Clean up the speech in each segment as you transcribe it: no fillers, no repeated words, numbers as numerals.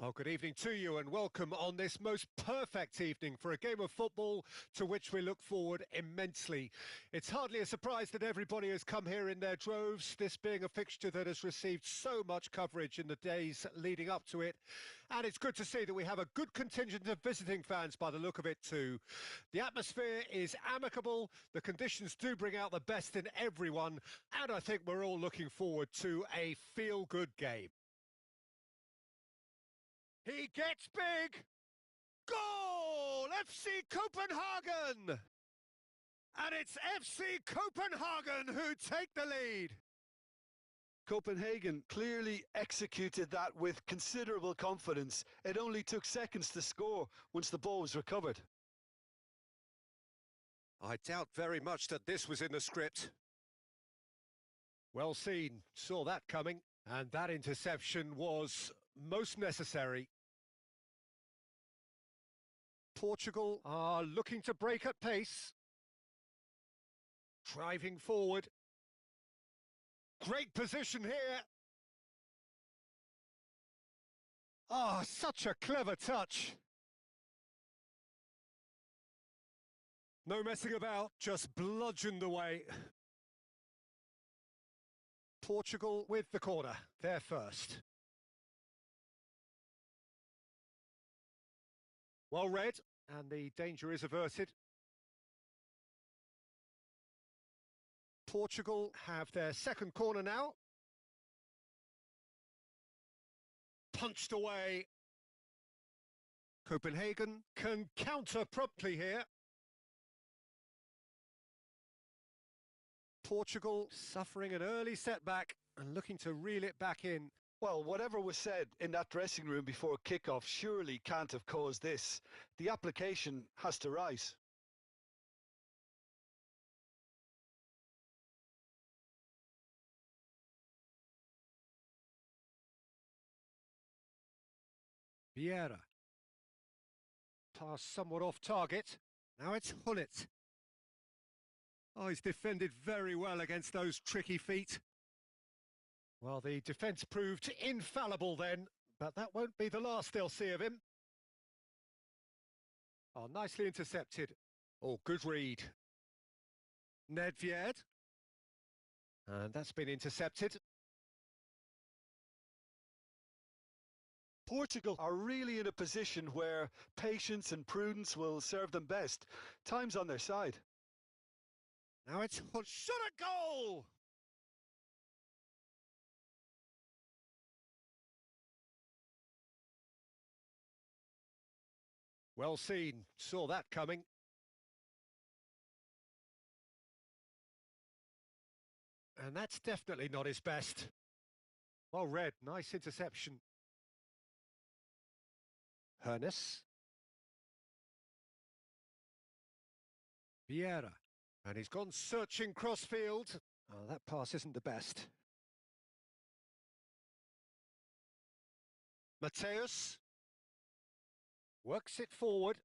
Well, good evening to you and welcome on this most perfect evening for a game of football to which we look forward immensely. It's hardly a surprise that everybody has come here in their droves, this being a fixture that has received so much coverage in the days leading up to it. And it's good to see that we have a good contingent of visiting fans by the look of it too. The atmosphere is amicable, the conditions do bring out the best in everyone, and I think we're all looking forward to a feel-good game. He gets big. Goal! FC Copenhagen! And it's FC Copenhagen who take the lead. Copenhagen clearly executed that with considerable confidence. It only took seconds to score once the ball was recovered. I doubt very much that this was in the script. Well seen, saw that coming, and that interception was most necessary. Portugal are looking to break at pace. Driving forward. Great position here. Ah, such a clever touch. No messing about, just bludgeoned away. Portugal with the corner, they're first. Well read, and the danger is averted. Portugal have their second corner now. Punched away. Copenhagen can counter promptly here. Portugal suffering an early setback and looking to reel it back in. Well, whatever was said in that dressing room before kickoff surely can't have caused this. The application has to rise. Vieira. Pass somewhat off target. Now it's Hullet. Oh, he's defended very well against those tricky feet. Well, the defence proved infallible then, but that won't be the last they'll see of him. Oh, nicely intercepted. Oh, good read. Nedved. And that's been intercepted. Portugal are really in a position where patience and prudence will serve them best. Time's on their side. Now it's shot a goal! Well seen, saw that coming. And that's definitely not his best. Well read, nice interception. Hernes. Vieira. And he's gone searching crossfield. Oh, that pass isn't the best. Mateus. Works it forward.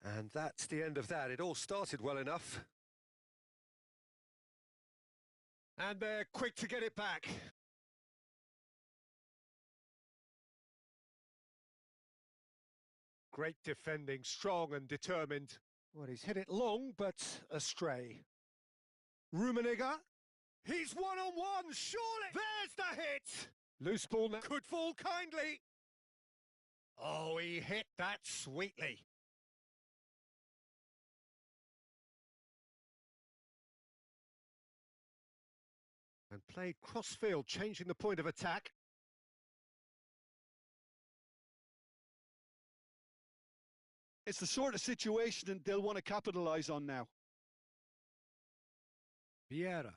And that's the end of that. It all started well enough. And they're quick to get it back. Great defending, strong and determined. Well, he's hit it long, but astray. Rummenigge. He's one-on-one, surely! There's the hit! Loose ball now. Could fall kindly. Oh, he hit that sweetly. And played crossfield, changing the point of attack. It's the sort of situation that they'll want to capitalise on now. Vieira.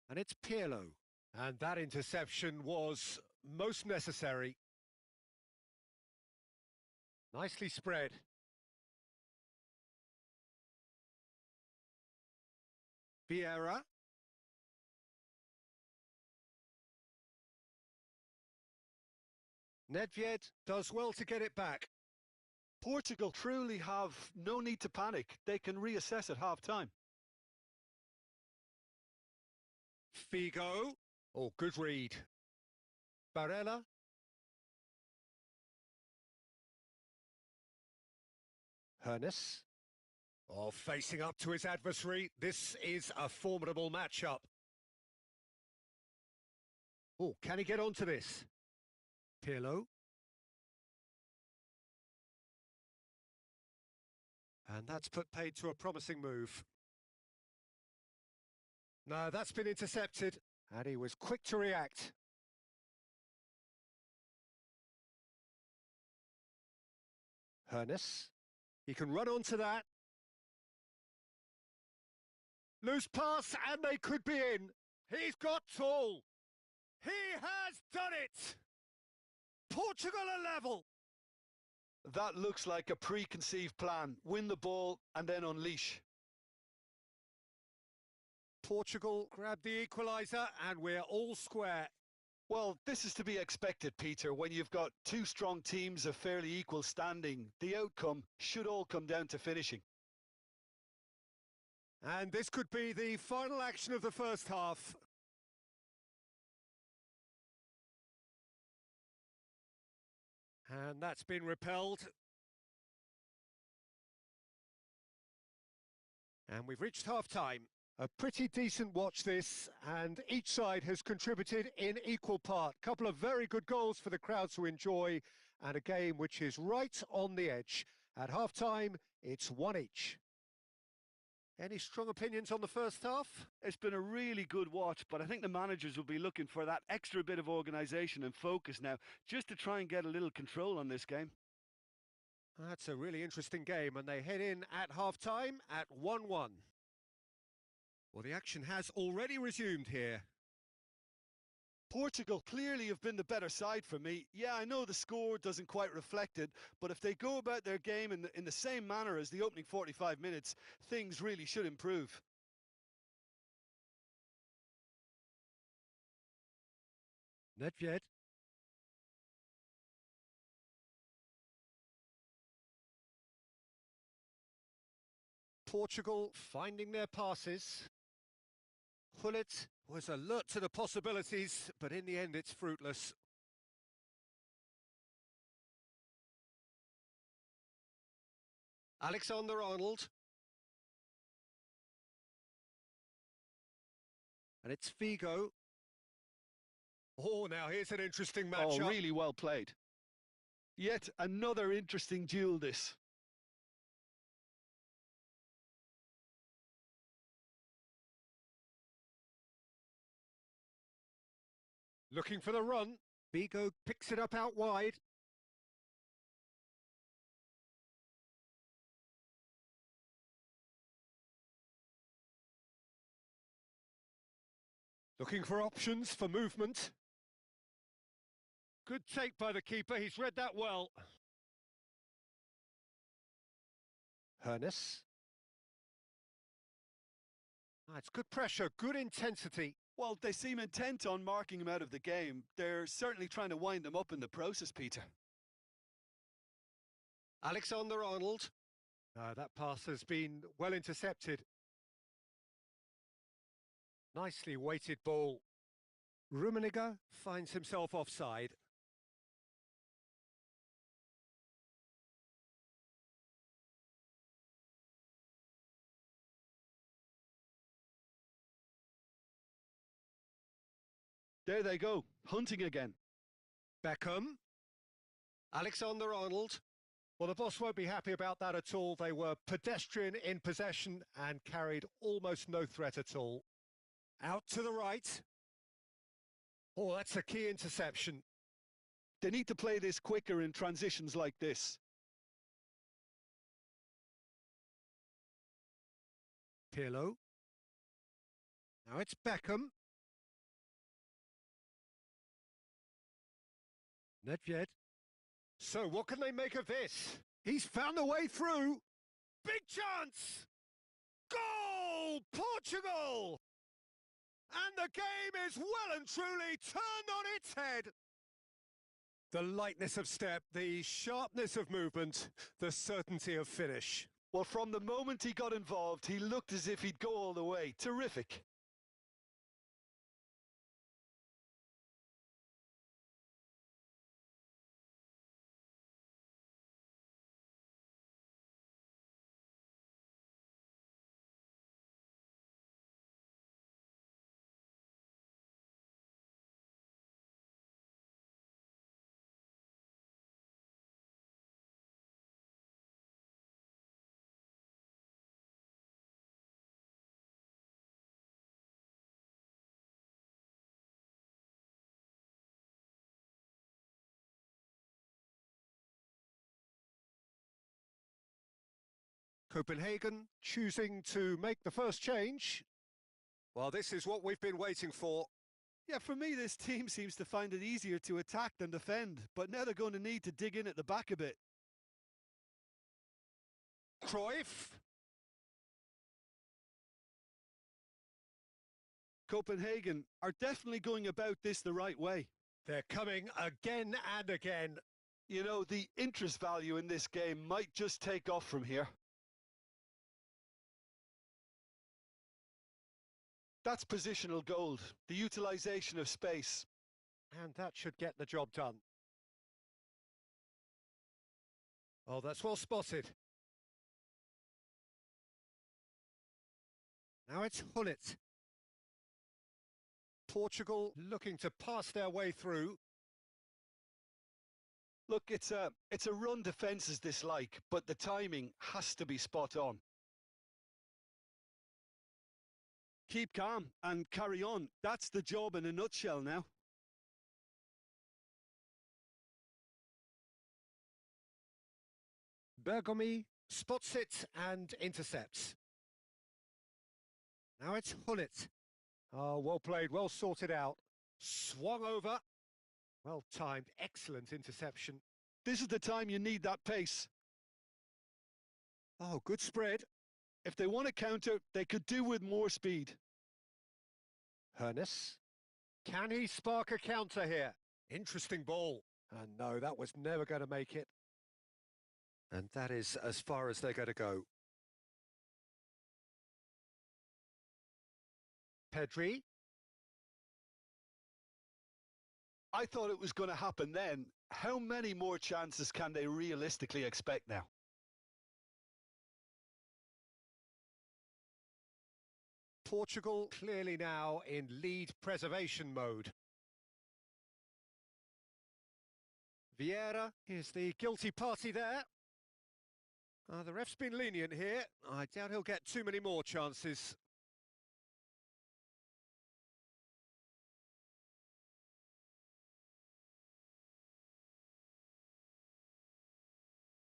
And it's Pirlo. And that interception was most necessary. Nicely spread. Vieira. Nedved does well to get it back. Portugal truly have no need to panic. They can reassess at half-time. Figo. Oh, good read. Barella. Hernes. Oh, facing up to his adversary. This is a formidable matchup. Oh, can he get onto this? Pirlo. And that's put paid to a promising move. No, that's been intercepted. And he was quick to react. Hernes. He can run onto that. Loose pass, and they could be in. He's got tall. He has done it. Portugal are level. That looks like a preconceived plan. Win the ball and then unleash. Portugal grab the equaliser, and we're all square. Well, this is to be expected, Peter. When you've got two strong teams of fairly equal standing, the outcome should all come down to finishing. And this could be the final action of the first half. And that's been repelled. And we've reached half-time. A pretty decent watch this, and each side has contributed in equal part. Couple of very good goals for the crowd to enjoy, and a game which is right on the edge. At half-time, it's one each. Any strong opinions on the first half? It's been a really good watch, but I think the managers will be looking for that extra bit of organisation and focus now, just to try and get a little control on this game. That's a really interesting game, and they head in at half-time at 1-1. Well, the action has already resumed here. Portugal clearly have been the better side for me. Yeah, I know the score doesn't quite reflect it, but if they go about their game in the same manner as the opening 45 minutes, things really should improve. Nedved. Portugal finding their passes. Gullit was alert to the possibilities, but in the end it's fruitless. Alexander-Arnold. And it's Figo. Oh, now here's an interesting matchup. Oh, really well played. Yet another interesting duel, this. Looking for the run. Figo picks it up out wide. Looking for options for movement. Good take by the keeper, he's read that well. Hernes. It's good pressure, good intensity. Well, they seem intent on marking him out of the game. They're certainly trying to wind them up in the process, Peter. Alexander-Arnold. That pass has been well intercepted. Nicely weighted ball. Rummenigge finds himself offside. There they go, hunting again. Beckham. Alexander-Arnold. Well, the boss won't be happy about that at all. They were pedestrian in possession and carried almost no threat at all. Out to the right. Oh, that's a key interception. They need to play this quicker in transitions like this. Pirlo. Now it's Beckham. Nedved. So what can they make of this? He's found a way through. Big chance! Goal! Portugal! And the game is well and truly turned on its head. The lightness of step, the sharpness of movement, the certainty of finish. Well, from the moment he got involved, he looked as if he'd go all the way. Terrific. Copenhagen choosing to make the first change. Well, this is what we've been waiting for. Yeah, for me, this team seems to find it easier to attack than defend, but now they're going to need to dig in at the back a bit. Cruyff. Copenhagen are definitely going about this the right way. They're coming again and again. You know, the interest value in this game might just take off from here. That's positional gold, the utilisation of space. And that should get the job done. Oh, that's well spotted. Now it's Gullit. Portugal looking to pass their way through. Look, it's a run defence is dislike, but the timing has to be spot on. Keep calm and carry on. That's the job in a nutshell now. Bergomi spots it and intercepts. Now it's Gullit. Oh, well played, well sorted out. Swung over. Well timed, excellent interception. This is the time you need that pace. Oh, good spread. If they want to counter, they could do with more speed. Hernes. Can he spark a counter here? Interesting ball. And no, that was never going to make it. And that is as far as they're going to go. Pedri. I thought it was going to happen then. How many more chances can they realistically expect now? Portugal clearly now in lead preservation mode. Vieira is the guilty party there. The ref's been lenient here. I doubt he'll get too many more chances.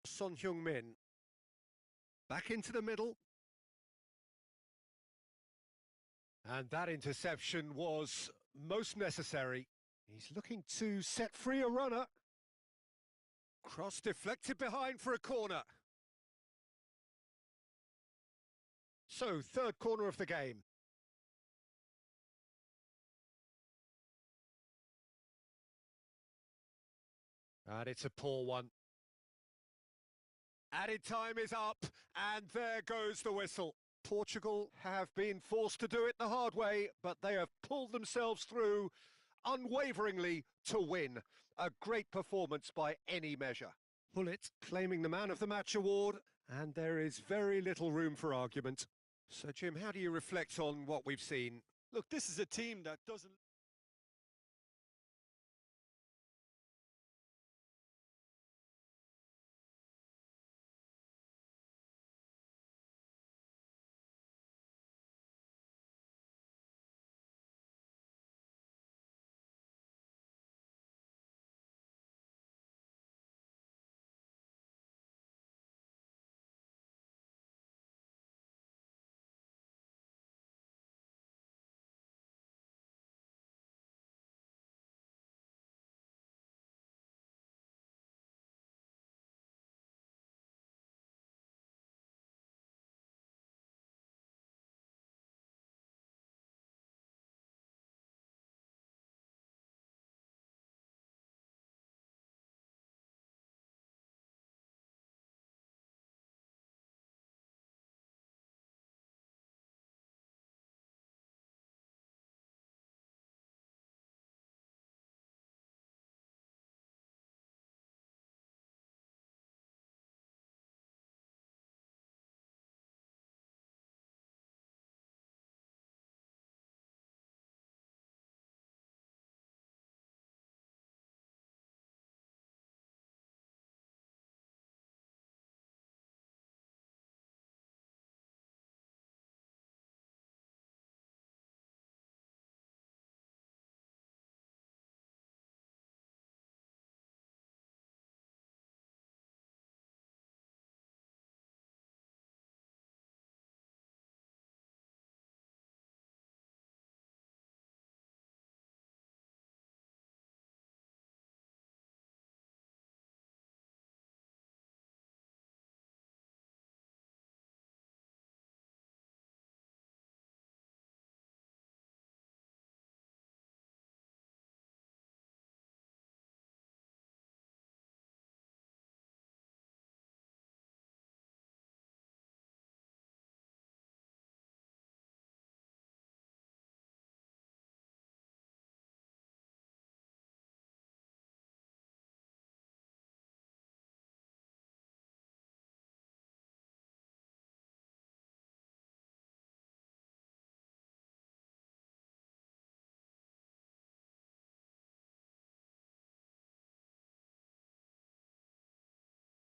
Son Heung-min. Back into the middle. And that interception was most necessary. He's looking to set free a runner. Cross deflected behind for a corner. So, third corner of the game. And it's a poor one. Added time is up, and there goes the whistle. Portugal have been forced to do it the hard way, but they have pulled themselves through unwaveringly to win. A great performance by any measure. Gullit claiming the Man of the Match award, and there is very little room for argument. So, Jim, how do you reflect on what we've seen? Look, this is a team that doesn't...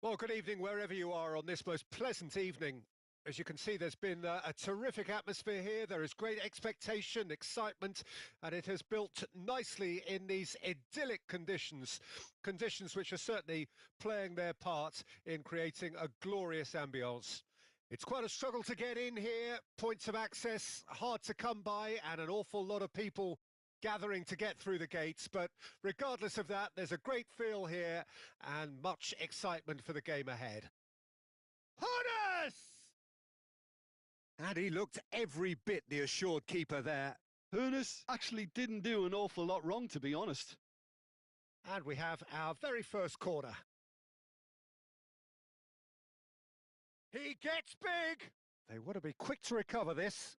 Well, good evening wherever you are on this most pleasant evening. As you can see, there's been a terrific atmosphere here. There is great expectation, excitement, and it has built nicely in these idyllic conditions. Conditions which are certainly playing their part in creating a glorious ambience. It's quite a struggle to get in here. Points of access hard to come by, and an awful lot of people gathering to get through the gates, but regardless of that, there's a great feel here and much excitement for the game ahead. Horace! And he looked every bit the assured keeper there. Hoeneß actually didn't do an awful lot wrong, to be honest. And we have our very first corner. He gets big! They want to be quick to recover this.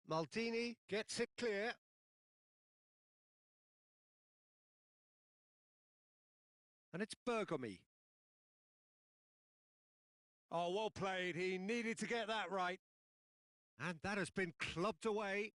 Maldini gets it clear. And it's Bergomi. Oh, well played. He needed to get that right. And that has been clubbed away.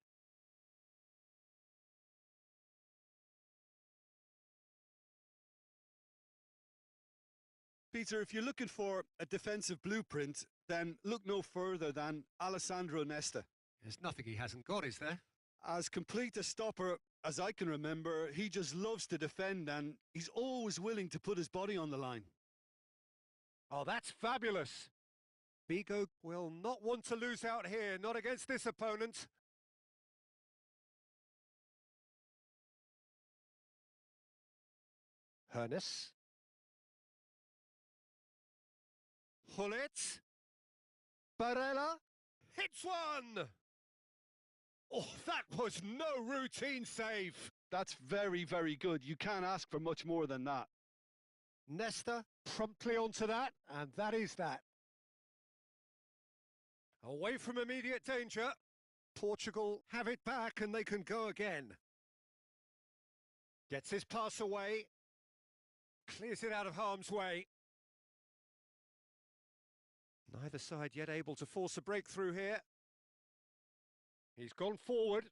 Peter, if you're looking for a defensive blueprint, then look no further than Alessandro Nesta. There's nothing he hasn't got, is there? As complete a stopper as I can remember, he just loves to defend and he's always willing to put his body on the line. Oh, that's fabulous. Figo will not want to lose out here, not against this opponent. Hoeneß. Gullit. Barella hits one. Oh, that was no routine save. That's very, very good. You can't ask for much more than that. Nesta promptly onto that, and that is that. Away from immediate danger. Portugal have it back and they can go again. Gets his pass away. Clears it out of harm's way. Neither side yet able to force a breakthrough here. He's gone forward.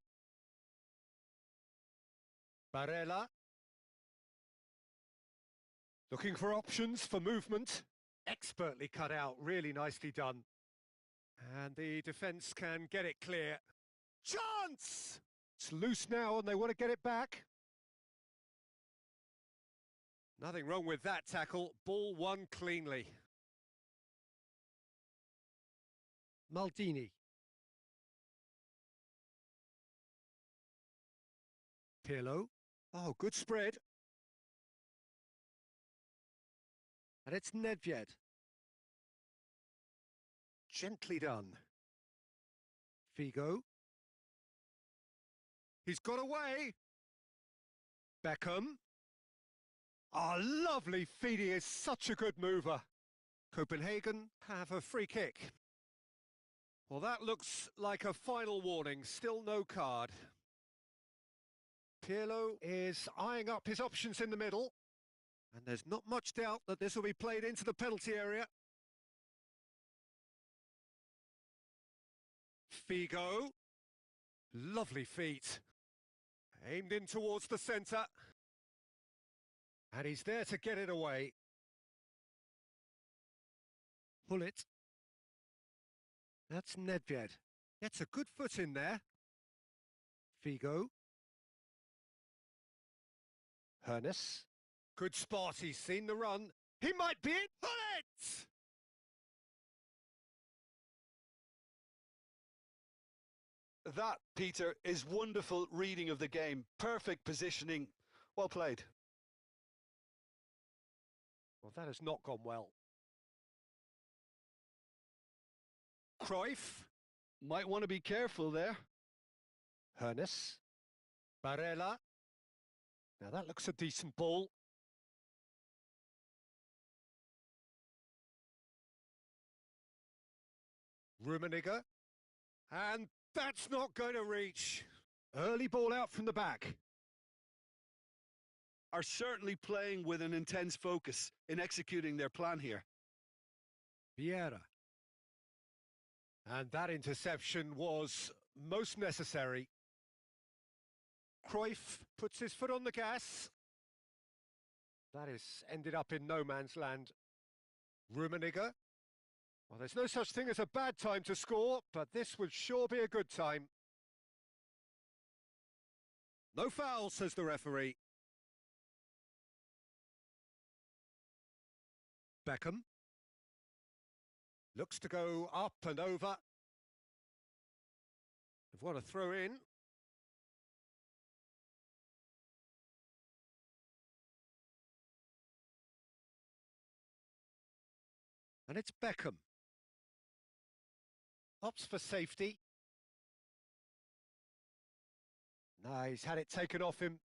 Barella. Looking for options for movement. Expertly cut out, really nicely done. And the defence can get it clear. Chance! It's loose now and they want to get it back. Nothing wrong with that tackle. Ball won cleanly. Maldini. Pirlo. Oh, good spread. And it's Nedved. Gently done. Figo. He's got away. Beckham. Oh, lovely feed. He is such a good mover. Copenhagen have a free kick. Well, that looks like a final warning. Still no card. Pirlo is eyeing up his options in the middle. And there's not much doubt that this will be played into the penalty area. Figo. Lovely feet. Aimed in towards the centre. And he's there to get it away. Gullit. That's Nedved. Gets a good foot in there. Figo. Hoeneß. Good spot, he's seen the run. He might be it. Gullit! That, Peter, is wonderful reading of the game. Perfect positioning. Well played. Well, that has not gone well. Cruyff. Might want to be careful there. Hoeneß. Barella. Now that looks a decent ball. Rummenigge. And that's not going to reach. Early ball out from the back. Are certainly playing with an intense focus in executing their plan here. Vieira. And that interception was most necessary. Cruyff puts his foot on the gas. That is ended up in no man's land. Rummenigge. Well, there's no such thing as a bad time to score, but this would sure be a good time. No foul, says the referee. Beckham. Looks to go up and over. They've won a throw in. And it's Beckham. Opts for safety. No, he's had it taken off him.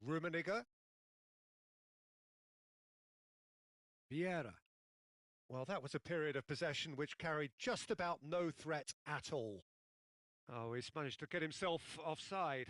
Rummenigge. Vieira. Well, that was a period of possession which carried just about no threat at all. Oh, he's managed to get himself offside.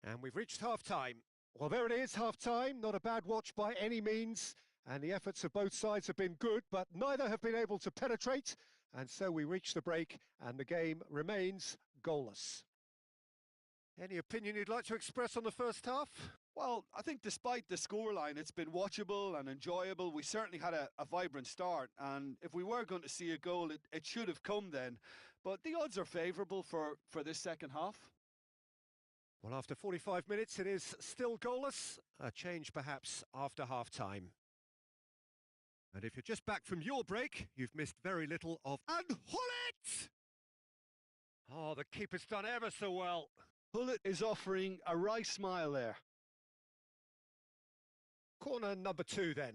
And we've reached half-time. Well, there it is, half-time. Not a bad watch by any means. And the efforts of both sides have been good, but neither have been able to penetrate. And so we reach the break, and the game remains goalless. Any opinion you'd like to express on the first half? Well, I think despite the scoreline, it's been watchable and enjoyable. We certainly had a vibrant start, and if we were going to see a goal, it should have come then. But the odds are favourable for this second half. Well, after 45 minutes, it is still goalless. A change, perhaps, after half-time. And if you're just back from your break, you've missed very little of... And Gullit! Oh, the keeper's done ever so well. Gullit is offering a wry smile there. Corner number 2, then.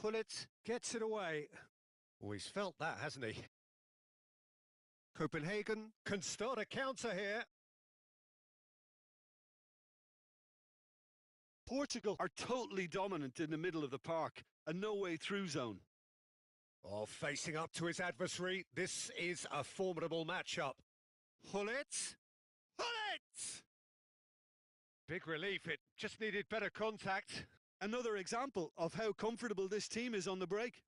Gullit gets it away. Oh, he's felt that, hasn't he? Copenhagen can start a counter here. Portugal are totally dominant in the middle of the park, a no-way-through zone. Oh, facing up to his adversary, this is a formidable matchup. Gullit! Gullit! Big relief, it just needed better contact. Another example of how comfortable this team is on the break.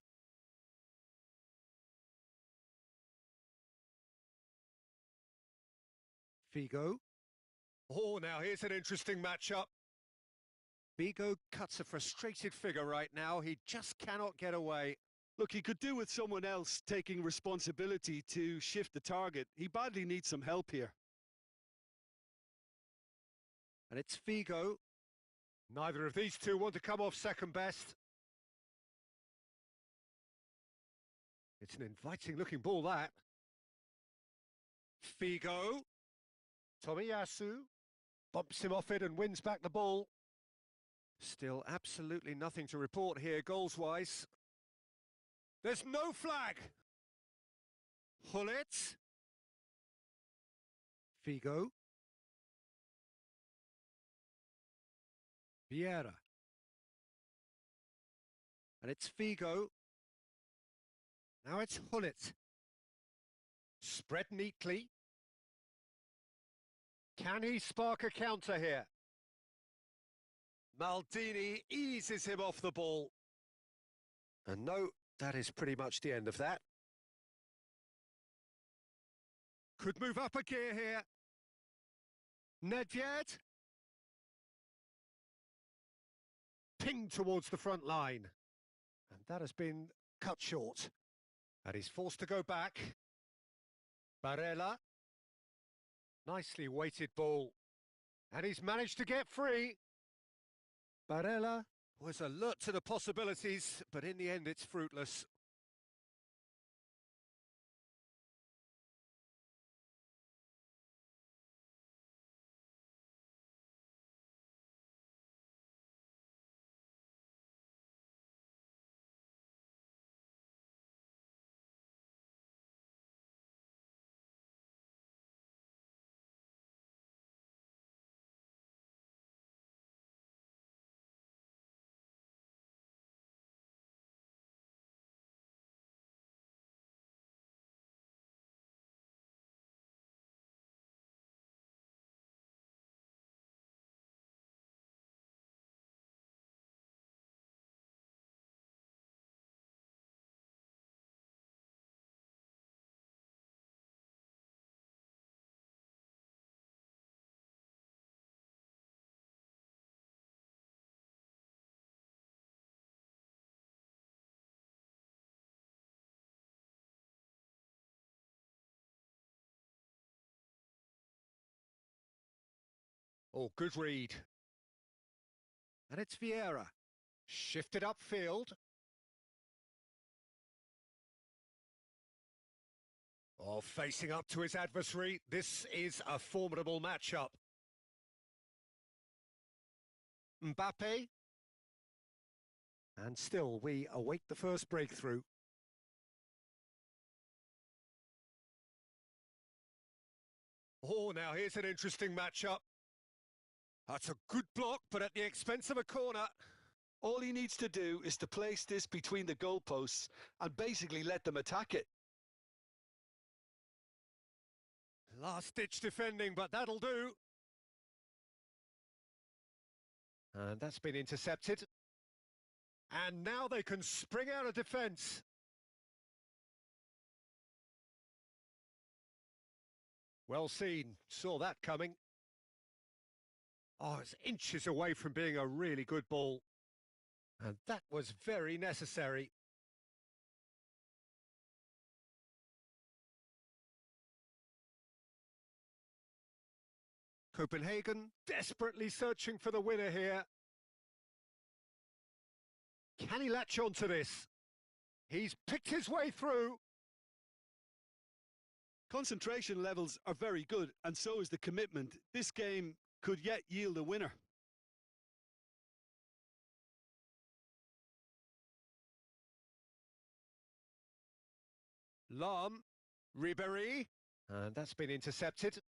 Figo. Oh, now here's an interesting matchup. Figo cuts a frustrated figure right now. He just cannot get away. Look, he could do with someone else taking responsibility to shift the target. He badly needs some help here. And it's Figo. Neither of these two want to come off second best. It's an inviting-looking ball, that. Figo. Tomiyasu bumps him off it and wins back the ball. Still absolutely nothing to report here, goals-wise. There's no flag! Gullit. Figo. Vieira. And it's Figo. Now it's Gullit. Spread neatly. Can he spark a counter here? Maldini eases him off the ball. And no, that is pretty much the end of that. Could move up a gear here. Nedved. Pinged towards the front line. And that has been cut short. And he's forced to go back. Barella. Nicely weighted ball. And he's managed to get free. Barella was alert to the possibilities, but in the end it's fruitless. Oh, good read. And it's Vieira. Shifted upfield. Oh, facing up to his adversary. This is a formidable matchup. Mbappe. And still, we await the first breakthrough. Oh, now here's an interesting matchup. That's a good block, but at the expense of a corner. All he needs to do is to place this between the goalposts and basically let them attack it. Last-ditch defending, but that'll do. And that's been intercepted. And now they can spring out of defence. Well seen, saw that coming. Oh, it's inches away from being a really good ball. And that was very necessary. Copenhagen desperately searching for the winner here. Can he latch onto this? He's picked his way through. Concentration levels are very good, and so is the commitment. This game could yet yield a winner. Lahm, Ribéry, and that's been intercepted.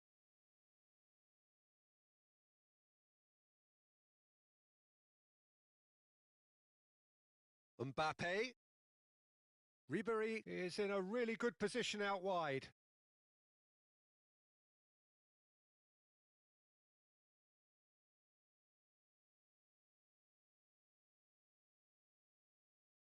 Mbappe. Ribéry is in a really good position out wide.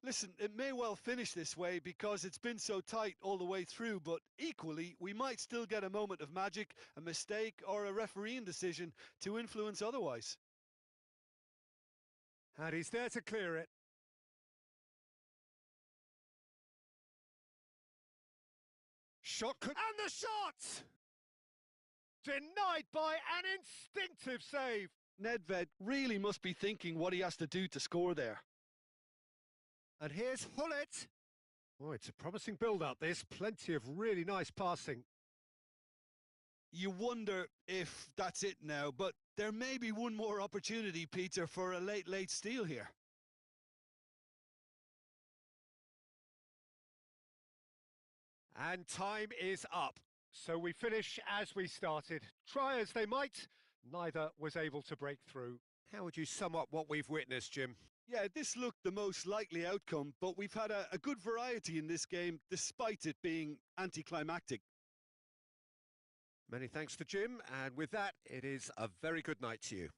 Listen, it may well finish this way because it's been so tight all the way through, but equally, we might still get a moment of magic, a mistake, or a refereeing decision to influence otherwise. And he's there to clear it. Shot could... And the shot! Denied by an instinctive save. Nedved really must be thinking what he has to do to score there. And here's Hullet. Oh, it's a promising build-up. There's plenty of really nice passing. You wonder if that's it now, but there may be one more opportunity, Peter, for a late steal here. And time is up. So we finish as we started. Try as they might, neither was able to break through. How would you sum up what we've witnessed, Jim? Yeah, this looked the most likely outcome, but we've had a good variety in this game, despite it being anticlimactic. Many thanks to Jim, and with that, it is a very good night to you.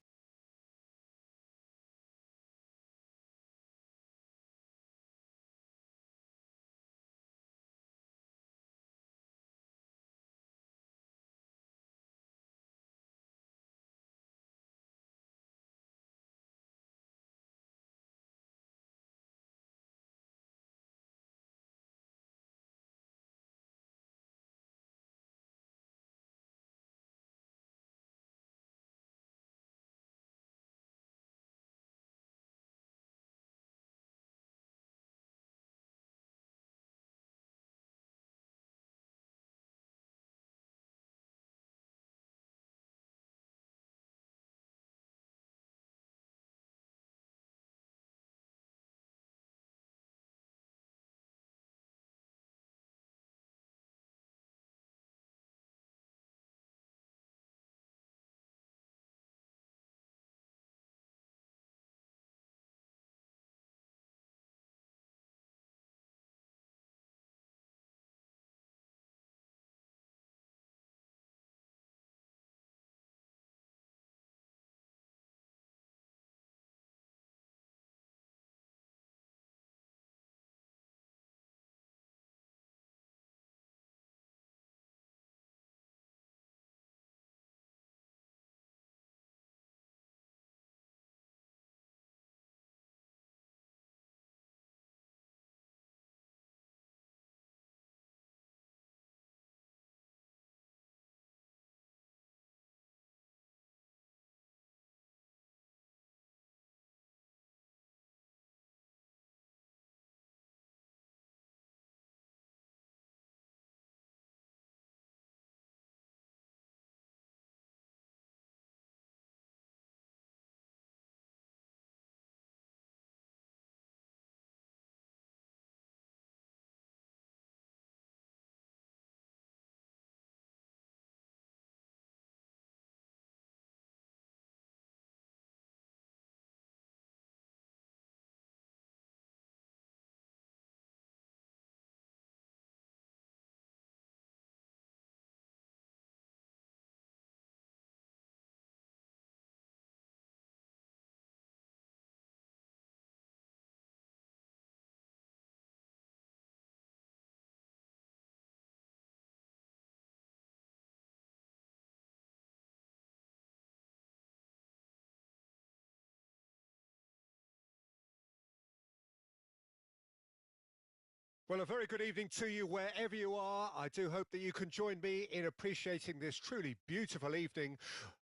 Well, a very good evening to you wherever you are. I do hope that you can join me in appreciating this truly beautiful evening,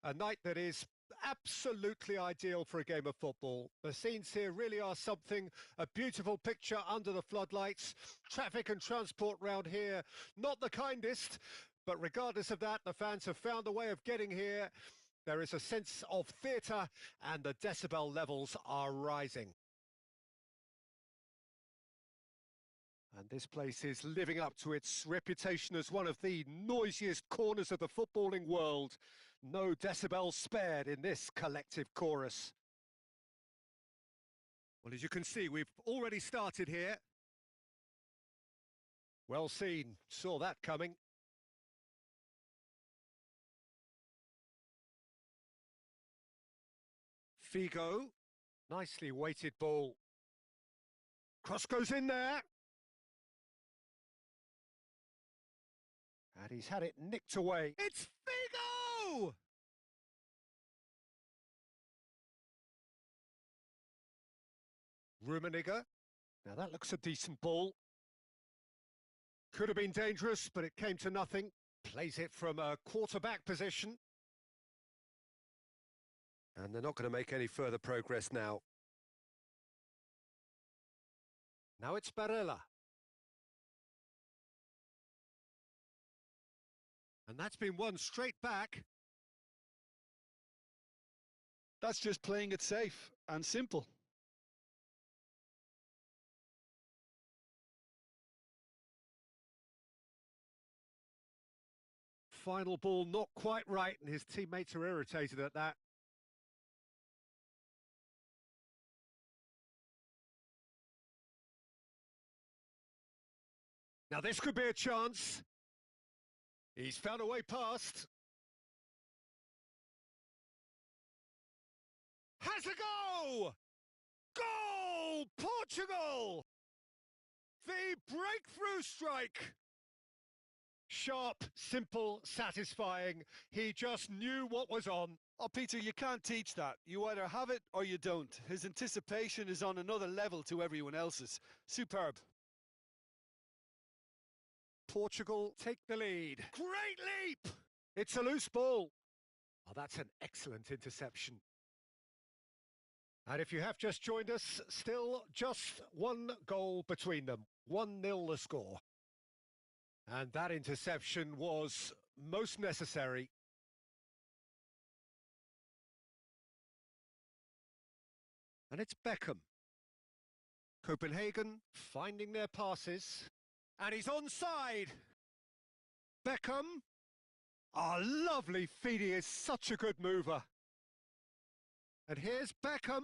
a night that is absolutely ideal for a game of football. The scenes here really are something, a beautiful picture under the floodlights. Traffic and transport round here, not the kindest, but regardless of that, the fans have found a way of getting here. There is a sense of theatre and the decibel levels are rising. And this place is living up to its reputation as one of the noisiest corners of the footballing world. No decibels spared in this collective chorus. Well, as you can see, we've already started here. Well seen, saw that coming. Figo, nicely weighted ball. Cross goes in there. And he's had it nicked away. It's Figo! Rummenigge. Now that looks a decent ball. Could have been dangerous, but it came to nothing. Plays it from a quarterback position. And they're not going to make any further progress now. Now it's Barella. And that's been won straight back. That's just playing it safe and simple. Final ball not quite right, and his teammates are irritated at that. Now this could be a chance. He's found a way past. Has a go! Goal! Portugal! The breakthrough strike! Sharp, simple, satisfying. He just knew what was on. Oh, Peter, you can't teach that. You either have it or you don't. His anticipation is on another level to everyone else's. Superb. Portugal take the lead. Great leap! It's a loose ball. Oh, that's an excellent interception. And if you have just joined us, still just one goal between them. 1-0 the score. And that interception was most necessary. And it's Beckham. Copenhagen finding their passes. And he's onside. Beckham. Oh, lovely feed. He is such a good mover. And here's Beckham.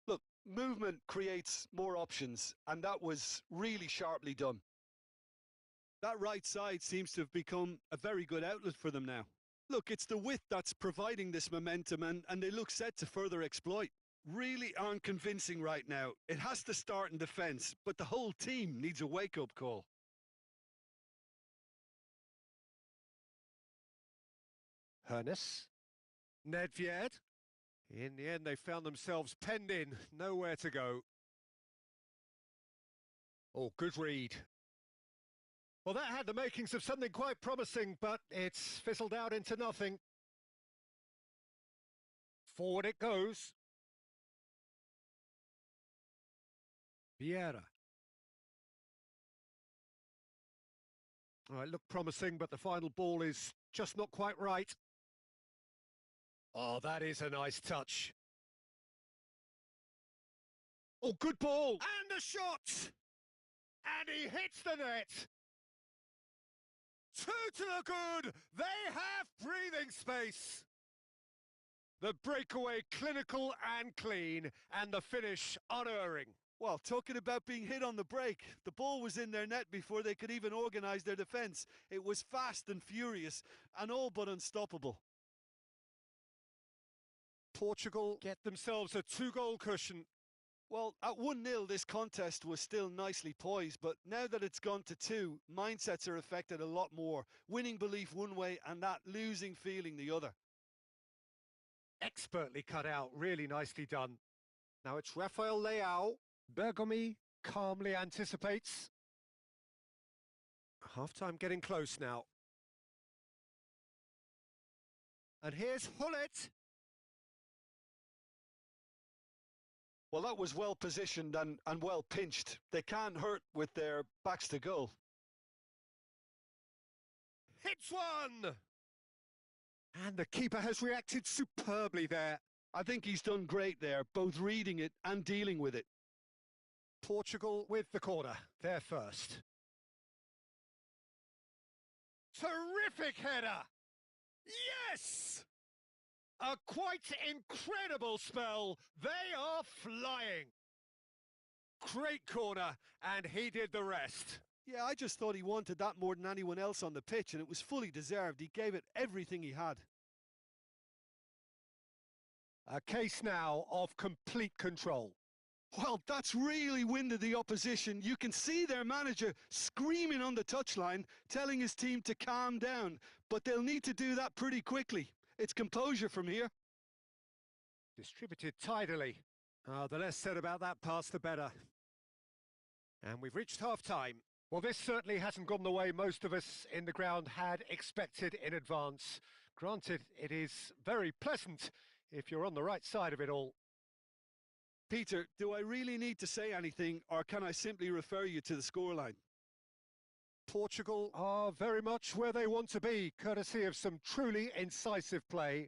Look, movement creates more options, and that was really sharply done. That right side seems to have become a very good outlet for them now. Look, it's the width that's providing this momentum, and they look set to further exploit. Really aren't convincing right now. It has to start in defence, but the whole team needs a wake-up call. Hernes. Nedved. In the end, they found themselves penned in, nowhere to go. Oh, good read. Well, that had the makings of something quite promising, but it's fizzled out into nothing. Forward it goes. Vieira. Oh, it looked promising, but the final ball is just not quite right. Oh, that is a nice touch. Oh, good ball! And a shot! And he hits the net! 2 to the good! They have breathing space! The breakaway clinical and clean, and the finish unerring. Well, talking about being hit on the break, the ball was in their net before they could even organise their defence. It was fast and furious, and all but unstoppable. Portugal get themselves a 2-goal cushion. Well, at 1-0, this contest was still nicely poised, but now that it's gone to 2, mindsets are affected a lot more. Winning belief one way and that losing feeling the other. Expertly cut out, really nicely done. Now it's Rafael Leao. Bergomi calmly anticipates. Half-time getting close now. And here's Hullet. Well, that was well positioned and well pinched. They can't hurt with their backs to goal. Hits one! And the keeper has reacted superbly there. I think he's done great there, both reading it and dealing with it. Portugal with the corner, they're first. Terrific header! Yes! A quite incredible spell. They are flying. Great corner, and he did the rest. Yeah, I just thought he wanted that more than anyone else on the pitch, and it was fully deserved. He gave it everything he had. A case now of complete control. Well, that's really winded the opposition. You can see their manager screaming on the touchline, telling his team to calm down, but they'll need to do that pretty quickly. It's composure from here. Distributed tidily. The less said about that pass, the better. And we've reached half-time. Well, this certainly hasn't gone the way most of us in the ground had expected in advance. Granted, it is very pleasant if you're on the right side of it all. Peter, do I really need to say anything, or can I simply refer you to the scoreline? Portugal are very much where they want to be, courtesy of some truly incisive play.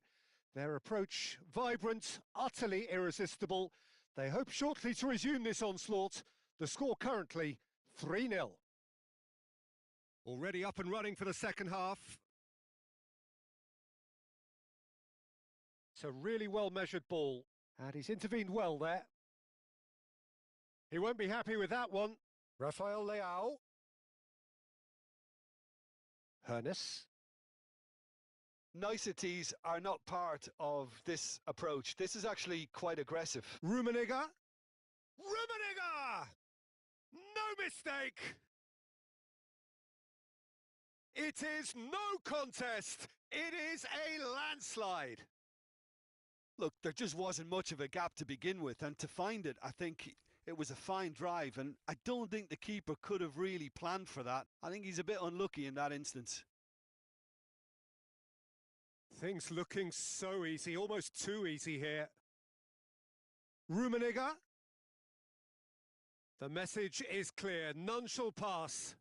Their approach vibrant, utterly irresistible. They hope shortly to resume this onslaught. The score currently 3-0. Already up and running for the second half. It's a really well-measured ball, and he's intervened well there. He won't be happy with that one. Rafael Leao. Hernes. Niceties are not part of this approach. This is actually quite aggressive. Rummenigge. Rummenigge! No mistake! It is no contest. It is a landslide. Look, there just wasn't much of a gap to begin with, and to find it, I think it was a fine drive, and I don't think the keeper could have really planned for that. I think he's a bit unlucky in that instance. Things looking so easy, almost too easy here. Rummenigge. The message is clear, none shall pass.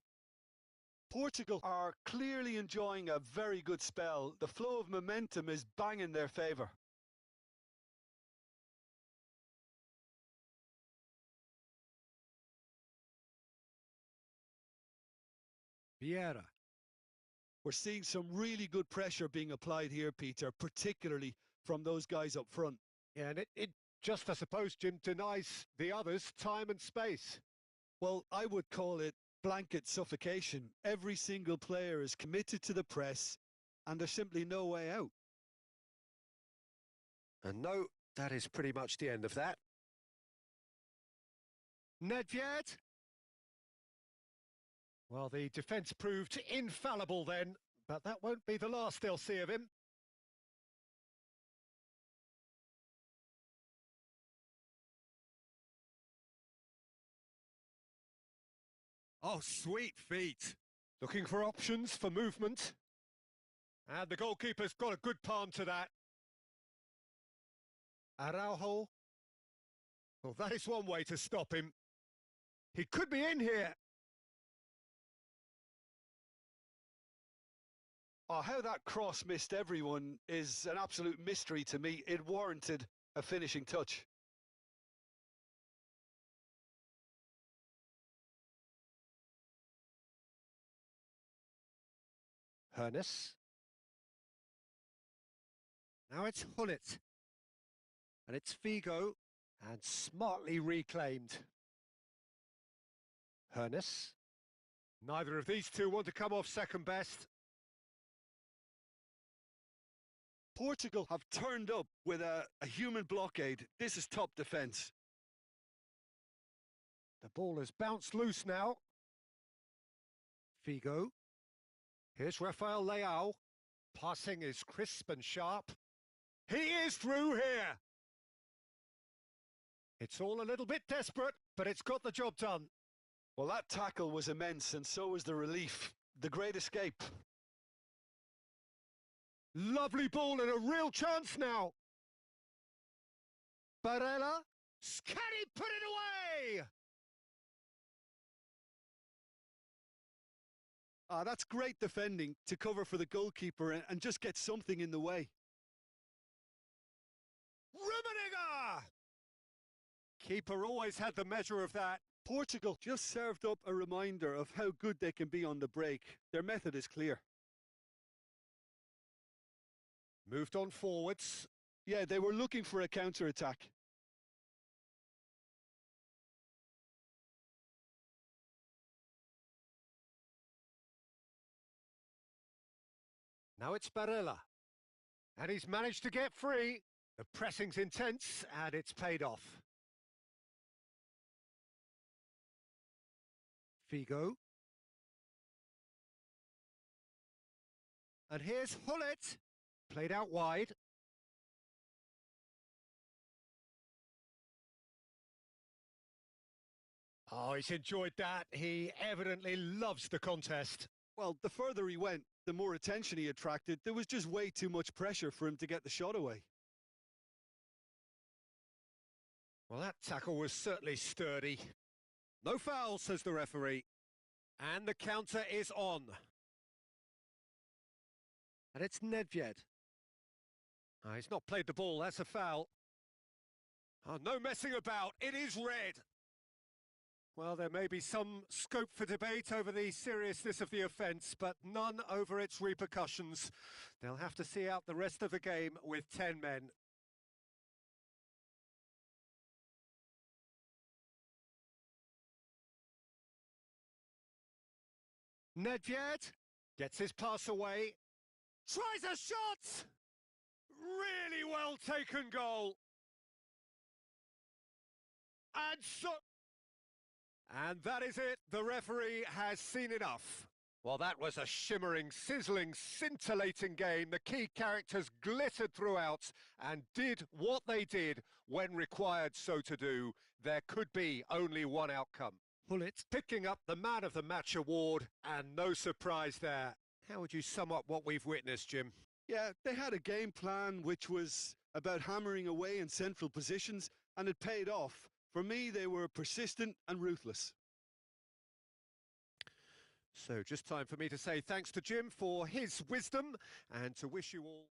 Portugal are clearly enjoying a very good spell. The flow of momentum is bang in their favour. Vieira. We're seeing some really good pressure being applied here, Peter, particularly from those guys up front. Yeah, and it just, I suppose, Jim, denies the others time and space. Well, I would call it blanket suffocation. Every single player is committed to the press, and there's simply no way out. And no, that is pretty much the end of that. Nedved. Well, the defence proved infallible then, but that won't be the last they'll see of him. Oh, sweet feet. Looking for options for movement. And the goalkeeper's got a good palm to that. Araujo. Well, that is one way to stop him. He could be in here. Oh, how that cross missed everyone is an absolute mystery to me. It warranted a finishing touch. Hernes. Now it's Hullet. And it's Figo. And smartly reclaimed. Hernes. Neither of these two want to come off second best. Portugal have turned up with a human blockade. This is top defence. The ball has bounced loose now. Figo. Here's Rafael Leao. Passing is crisp and sharp. He is through here. It's all a little bit desperate, but it's got the job done. Well, that tackle was immense, and so was the relief. The great escape. Lovely ball and a real chance now. Barella, can he put it away? That's great defending to cover for the goalkeeper and just get something in the way. Rummenigge! Keeper always had the measure of that. Portugal just served up a reminder of how good they can be on the break. Their method is clear. Moved on forwards. Yeah, they were looking for a counter-attack. Now it's Barella. And he's managed to get free. The pressing's intense and it's paid off. Figo. And here's Hullet. Played out wide. Oh, he's enjoyed that. He evidently loves the contest. Well, the further he went, the more attention he attracted. There was just way too much pressure for him to get the shot away. Well, that tackle was certainly sturdy. No foul, says the referee. And the counter is on. And it's Nedved. Oh, he's not played the ball, that's a foul. Oh, no messing about, it is red. Well, there may be some scope for debate over the seriousness of the offence, but none over its repercussions. They'll have to see out the rest of the game with 10 men. Nedved gets his pass away, tries a shot! Really well taken goal. And that is it, the referee has seen enough. Well, that was a shimmering, sizzling, scintillating game. The key characters glittered throughout and did what they did when required so to do. There could be only one outcome. Hullet picking up the Man of the Match award, and no surprise there. How would you sum up what we've witnessed, Jim? Yeah, they had a game plan which was about hammering away in central positions, and it paid off. For me, they were persistent and ruthless. So just time for me to say thanks to Jim for his wisdom and to wish you all